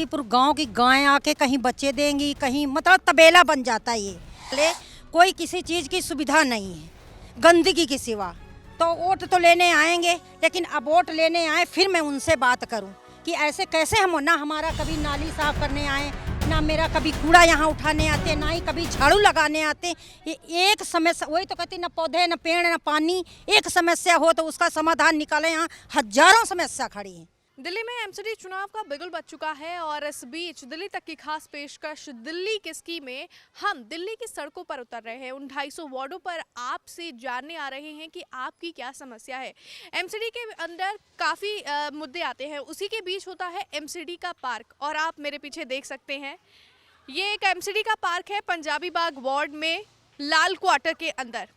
मादीपुर गांव की गाय आके कहीं बच्चे देंगी, कहीं मतलब तबेला बन जाता है ये। कोई किसी चीज़ की सुविधा नहीं है गंदगी के सिवा। तो वोट तो लेने आएंगे, लेकिन अब वोट लेने आए फिर मैं उनसे बात करूं कि ऐसे कैसे हम ना हमारा कभी नाली साफ करने आए, ना मेरा कभी कूड़ा यहाँ उठाने आते, ना ही कभी झाड़ू लगाने आते। ये एक समस्या, वही तो कहती न पौधे न पेड़ न पानी, एक समस्या हो तो उसका समाधान निकालें। यहाँ हजारों समस्या खड़ी हैं। दिल्ली में एमसीडी चुनाव का बिगुल बज चुका है और इस बीच दिल्ली तक की खास पेशकश दिल्ली किसकी में हम दिल्ली की सड़कों पर उतर रहे हैं। उन 250 वार्डों पर आपसे जानने आ रहे हैं कि आपकी क्या समस्या है। एमसीडी के अंदर काफ़ी मुद्दे आते हैं, उसी के बीच होता है एमसीडी का पार्क। और आप मेरे पीछे देख सकते हैं, ये एक एमसीडी का पार्क है पंजाबी बाग वार्ड में लाल क्वार्टर के अंदर।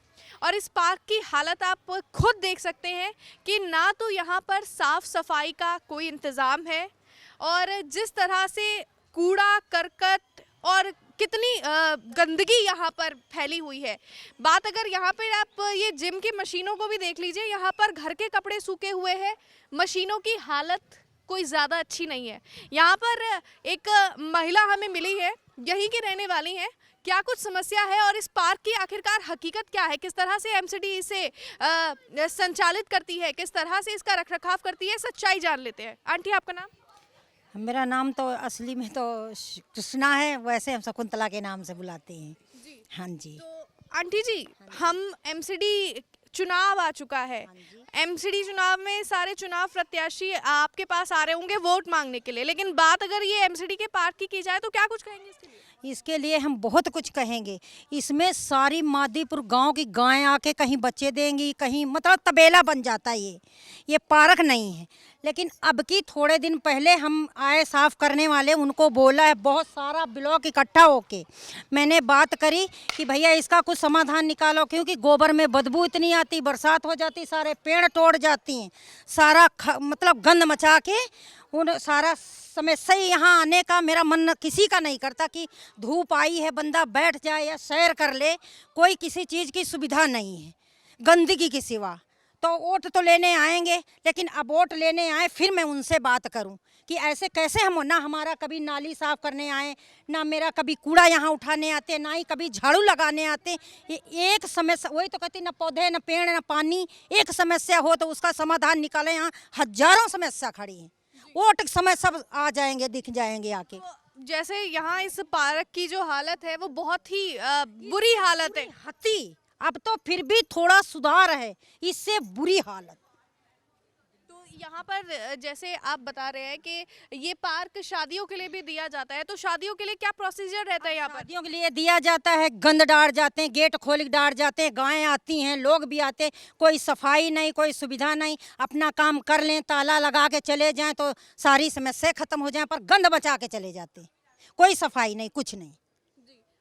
और इस पार्क की हालत आप खुद देख सकते हैं कि ना तो यहाँ पर साफ सफाई का कोई इंतज़ाम है, और जिस तरह से कूड़ा करकट और कितनी गंदगी यहाँ पर फैली हुई है। बात अगर यहाँ पर आप ये जिम की मशीनों को भी देख लीजिए, यहाँ पर घर के कपड़े सूखे हुए हैं, मशीनों की हालत कोई ज़्यादा अच्छी नहीं है। यहाँ पर एक महिला हमें मिली है, यहीं की रहने वाली हैं। क्या कुछ समस्या है और इस पार्क की आखिरकार हकीकत क्या है, किस तरह से एमसीडी इसे संचालित करती है, किस तरह से इसका रखरखाव करती है, सच्चाई जान लेते हैं। आंटी, आपका नाम? मेरा नाम तो असली में तो कृष्णा है, वैसे हम शकुंतला के नाम से बुलाते हैं जी। हाँ जी। तो आंटी जी, हम एमसीडी चुनाव आ चुका है, एमसीडी चुनाव में सारे चुनाव प्रत्याशी आपके पास आ रहे होंगे वोट मांगने के लिए, लेकिन बात अगर ये एमसीडी के पार्क की जाए तो क्या कुछ कहेंगे इसके लिए? इसके लिए हम बहुत कुछ कहेंगे। इसमें सारी मादीपुर गांव की गाय आके कहीं बच्चे देंगी, कहीं मतलब तबेला बन जाता है ये पार्क नहीं है। लेकिन अब की थोड़े दिन पहले हम आए साफ़ करने वाले, उनको बोला है, बहुत सारा ब्लॉक इकट्ठा होके मैंने बात करी कि भैया इसका कुछ समाधान निकालो, क्योंकि गोबर में बदबू इतनी आती, बरसात हो जाती, सारे पेड़ तोड़ जाती हैं, सारा मतलब गंद मचा के उन सारा समस्या यहाँ आने का मेरा मन किसी का नहीं करता कि धूप आई है बंदा बैठ जाए या सैर कर ले। कोई किसी चीज़ की सुविधा नहीं है गंदगी के सिवा। तो वोट तो लेने आएंगे, लेकिन अब वोट लेने आए फिर मैं उनसे बात करूं कि ऐसे कैसे हम ना हमारा कभी नाली साफ करने आए, ना मेरा कभी कूड़ा यहाँ उठाने आते, ना ही कभी झाड़ू लगाने आते। ये एक समस्या, वही तो कहती न पौधे न पेड़ न पानी, एक समस्या हो तो उसका समाधान निकालें। यहाँ हजारों समस्या खड़ी हैं, वोट समय सब आ जाएंगे, दिख जाएंगे आके। तो जैसे यहाँ इस पार्क की जो हालत है वो बहुत ही बुरी हालत है। हती अब तो फिर भी थोड़ा सुधार है, इससे बुरी हालत। तो यहाँ पर जैसे आप बता रहे हैं कि ये पार्क शादियों के लिए भी दिया जाता है, तो शादियों के लिए क्या प्रोसीजर रहता है यहाँ पर? शादियों के लिए दिया जाता है, गंद डाल जाते हैं, गेट खोल के डाल जाते हैं, गायें आती हैं, लोग भी आते हैं, कोई सफाई नहीं, कोई सुविधा नहीं। अपना काम कर लें, ताला लगा के चले जाएं तो सारी समस्या खत्म हो जाए, पर गंद बचा के चले जाते हैं, कोई सफाई नहीं, कुछ नहीं।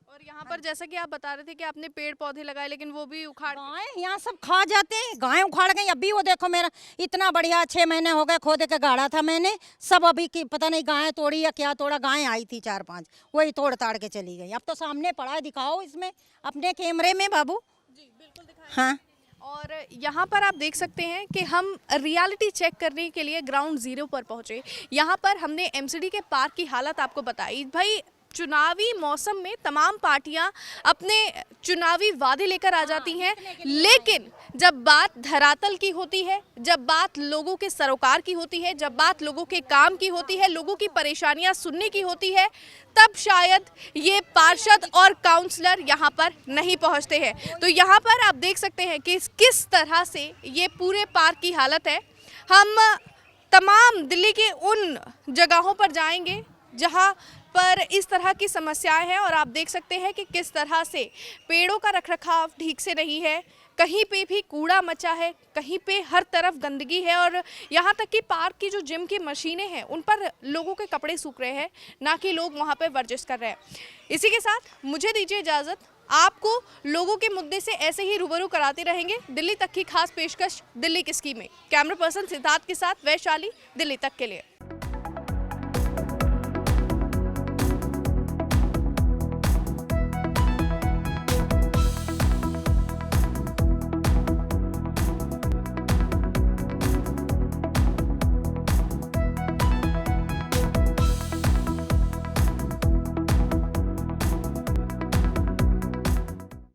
और यहाँ पर जैसा कि आप बता रहे थे कि आपने पेड़ पौधे लगाए, लेकिन वो भी उखाड़ गाय यहाँ सब खा जाते हैं, गायें उखाड़ गई। अभी वो देखो, मेरा इतना बढ़िया 6 महीने हो गए खोदे के गाड़ा था मैंने, सब अभी की पता नहीं गायें तोड़ी या क्या तोड़ा। गायें आई थी 4-5, वही तोड़ ताड़ के चली गई। अब तो सामने पड़ा है, दिखाओ इसमें अपने कैमरे में बाबू। जी बिल्कुल दिखाएं। हाँ, और यहाँ पर आप देख सकते हैं कि हम रियलिटी चेक करने के लिए ग्राउंड जीरो पर पहुँचे। यहाँ पर हमने एमसीडी के पार्क की हालत आपको बताई। भाई, चुनावी मौसम में तमाम पार्टियां अपने चुनावी वादे लेकर आ जाती हैं, लेकिन जब बात धरातल की होती है, जब बात लोगों के सरोकार की होती है, जब बात लोगों के काम की होती है, लोगों की परेशानियां सुनने की होती है, तब शायद ये पार्षद और काउंसलर यहाँ पर नहीं पहुँचते हैं। तो यहाँ पर आप देख सकते हैं कि किस तरह से ये पूरे पार्क की हालत है। हम तमाम दिल्ली के उन जगहों पर जाएंगे जहाँ पर इस तरह की समस्याएं हैं, और आप देख सकते हैं कि किस तरह से पेड़ों का रखरखाव ठीक से नहीं है, कहीं पे भी कूड़ा मचा है, कहीं पे हर तरफ गंदगी है, और यहाँ तक कि पार्क की जो जिम की मशीनें हैं उन पर लोगों के कपड़े सूख रहे हैं, ना कि लोग वहाँ पे वर्जिश कर रहे हैं। इसी के साथ मुझे दीजिए इजाज़त, आपको लोगों के मुद्दे से ऐसे ही रूबरू कराते रहेंगे दिल्ली तक की खास पेशकश दिल्ली किसकी में। कैमरा पर्सन सिद्धार्थ के साथ वैशाली, दिल्ली तक के लिए।